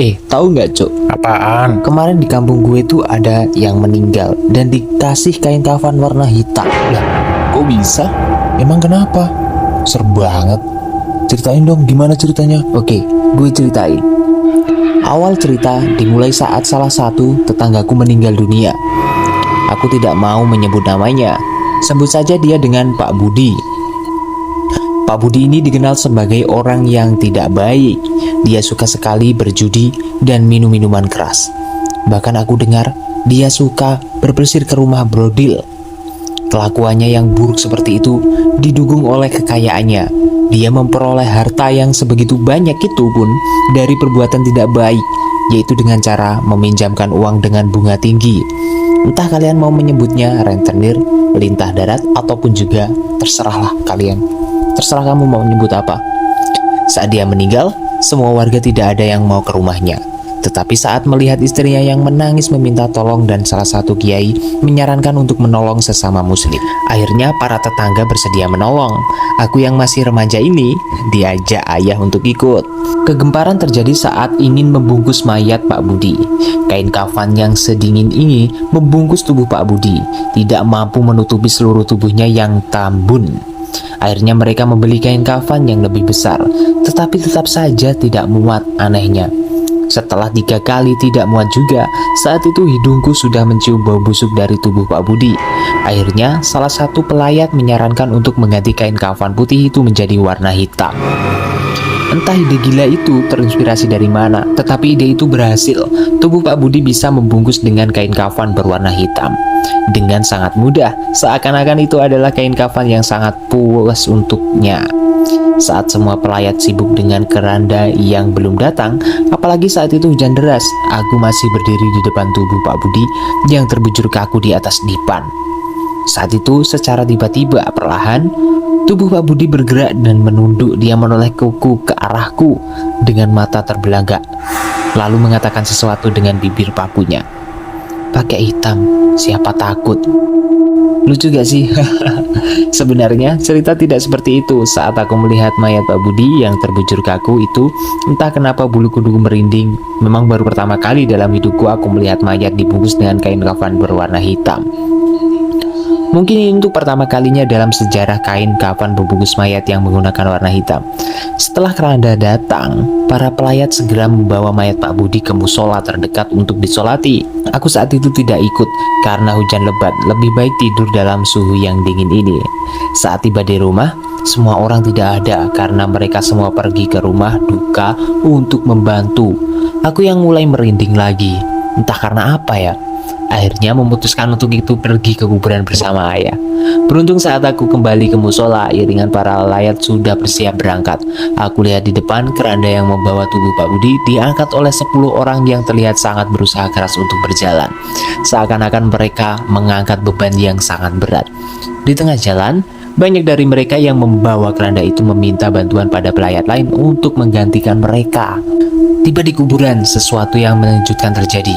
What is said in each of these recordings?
Tahu nggak, Cuk? Apaan? Kemarin di kampung gue tuh ada yang meninggal dan dikasih kain kafan warna hitam. Lah, kok bisa? Emang kenapa? Serem banget. Ceritain dong, gimana ceritanya? Oke, gue ceritain. Awal cerita dimulai saat salah satu tetanggaku meninggal dunia. Aku tidak mau menyebut namanya. Sebut saja dia dengan Pak Budi. Pak Budi ini dikenal sebagai orang yang tidak baik. Dia suka sekali berjudi dan minum minuman keras. Bahkan aku dengar dia suka berpelesir ke rumah brodil. Kelakuannya yang buruk seperti itu didukung oleh kekayaannya. Dia memperoleh harta yang sebegitu banyak itu pun dari perbuatan tidak baik, yaitu dengan cara meminjamkan uang dengan bunga tinggi. Entah kalian mau menyebutnya rentenir, lintah darat, ataupun juga terserahlah kalian. Terserah kamu mau menyebut apa. Saat dia meninggal, semua warga tidak ada yang mau ke rumahnya. Tetapi saat melihat istrinya yang menangis meminta tolong dan salah satu kiai menyarankan untuk menolong sesama muslim, akhirnya para tetangga bersedia menolong. Aku yang masih remaja ini diajak ayah untuk ikut. Kegemparan terjadi saat ingin membungkus mayat Pak Budi. Kain kafan yang sedingin ini membungkus tubuh Pak Budi, tidak mampu menutupi seluruh tubuhnya yang tambun. Akhirnya mereka membeli kain kafan yang lebih besar, tetapi tetap saja tidak muat. Anehnya, setelah 3 kali tidak muat juga, saat itu hidungku sudah mencium bau busuk dari tubuh Pak Budi. Akhirnya salah satu pelayat menyarankan untuk mengganti kain kafan putih itu menjadi warna hitam. Entah ide gila itu terinspirasi dari mana, tetapi ide itu berhasil. Tubuh Pak Budi bisa membungkus dengan kain kafan berwarna hitam dengan sangat mudah, seakan-akan itu adalah kain kafan yang sangat puas untuknya. Saat semua pelayat sibuk dengan keranda yang belum datang, apalagi saat itu hujan deras, aku masih berdiri di depan tubuh Pak Budi yang terbujur kaku di atas dipan. Saat itu secara tiba-tiba perlahan tubuh Pak Budi bergerak dan menunduk. Dia menoleh kuku ke arahku dengan mata terbelangak, lalu mengatakan sesuatu dengan bibir pakunya. Pakai hitam, siapa takut? Lucu gak sih? Sebenarnya cerita tidak seperti itu. Saat aku melihat mayat Pak Budi yang terbujur kaku itu, entah kenapa bulu kuduku merinding. Memang baru pertama kali dalam hidupku aku melihat mayat dibungkus dengan kain kafan berwarna hitam. Mungkin ini untuk pertama kalinya dalam sejarah kain kafan membungkus mayat yang menggunakan warna hitam. Setelah keranda datang, para pelayat segera membawa mayat Pak Budi ke musola terdekat untuk disolati. Aku saat itu tidak ikut karena hujan lebat. Lebih baik tidur dalam suhu yang dingin ini. Saat tiba di rumah, semua orang tidak ada karena mereka semua pergi ke rumah duka untuk membantu. Aku yang mulai merinding lagi. Entah karena apa ya. Akhirnya memutuskan untuk itu pergi ke kuburan bersama ayah. Beruntung saat aku kembali ke musola, iringan para layat sudah bersiap berangkat. Aku lihat di depan keranda yang membawa tubuh Pak Budi diangkat oleh 10 orang yang terlihat sangat berusaha keras untuk berjalan. Seakan-akan mereka mengangkat beban yang sangat berat. Di tengah jalan, banyak dari mereka yang membawa keranda itu meminta bantuan pada pelayat lain untuk menggantikan mereka. Tiba di kuburan, sesuatu yang mengejutkan terjadi.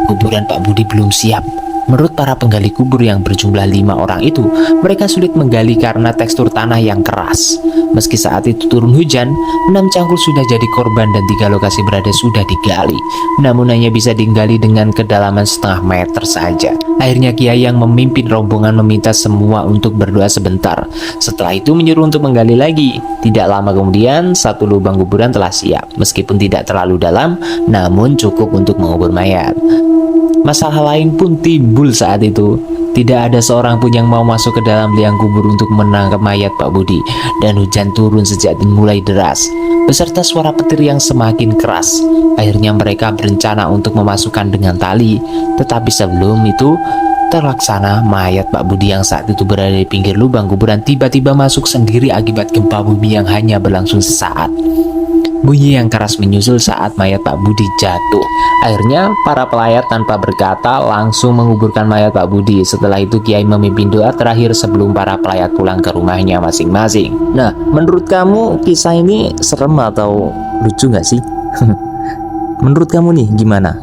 Kuburan Pak Budi belum siap. Menurut para penggali kubur yang berjumlah 5 orang itu, mereka sulit menggali karena tekstur tanah yang keras. Meski saat itu turun hujan, 6 cangkul sudah jadi korban dan 3 lokasi berada sudah digali. Namun hanya bisa digali dengan kedalaman setengah meter saja. Akhirnya kiai yang memimpin rombongan meminta semua untuk berdoa sebentar. Setelah itu menyuruh untuk menggali lagi. Tidak lama kemudian, satu lubang kuburan telah siap. Meskipun tidak terlalu dalam, namun cukup untuk mengubur mayat. Masalah lain pun timbul saat itu. Tidak ada seorang pun yang mau masuk ke dalam liang kubur untuk menangkap mayat Pak Budi. Dan hujan turun sejak dimulai deras, beserta suara petir yang semakin keras. Akhirnya mereka berencana untuk memasukkan dengan tali. Tetapi sebelum itu terlaksana, mayat Pak Budi yang saat itu berada di pinggir lubang kuburan tiba-tiba masuk sendiri akibat gempa bumi yang hanya berlangsung sesaat. Bunyi yang keras menyusul saat mayat Pak Budi jatuh. Akhirnya para pelayat tanpa berkata langsung menguburkan mayat Pak Budi. Setelah itu kiai memimpin doa terakhir sebelum para pelayat pulang ke rumahnya masing-masing. Nah, menurut kamu kisah ini serem atau lucu gak sih? Menurut kamu nih gimana?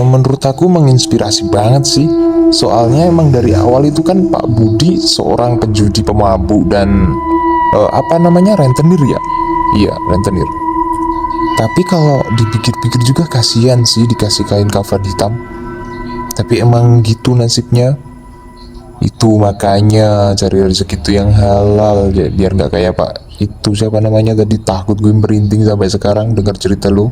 Menurut aku menginspirasi banget sih. Soalnya emang dari awal itu kan Pak Budi seorang penjudi pemabuk dan rentenir ya? Iya, rentenir. Tapi kalau dipikir-pikir juga kasihan sih dikasih kain kafan hitam. Tapi emang gitu nasibnya. Itu makanya cari rezeki itu yang halal ya, biar nggak kayak Pak itu siapa namanya tadi, takut gue merinding sampai sekarang dengar cerita lu.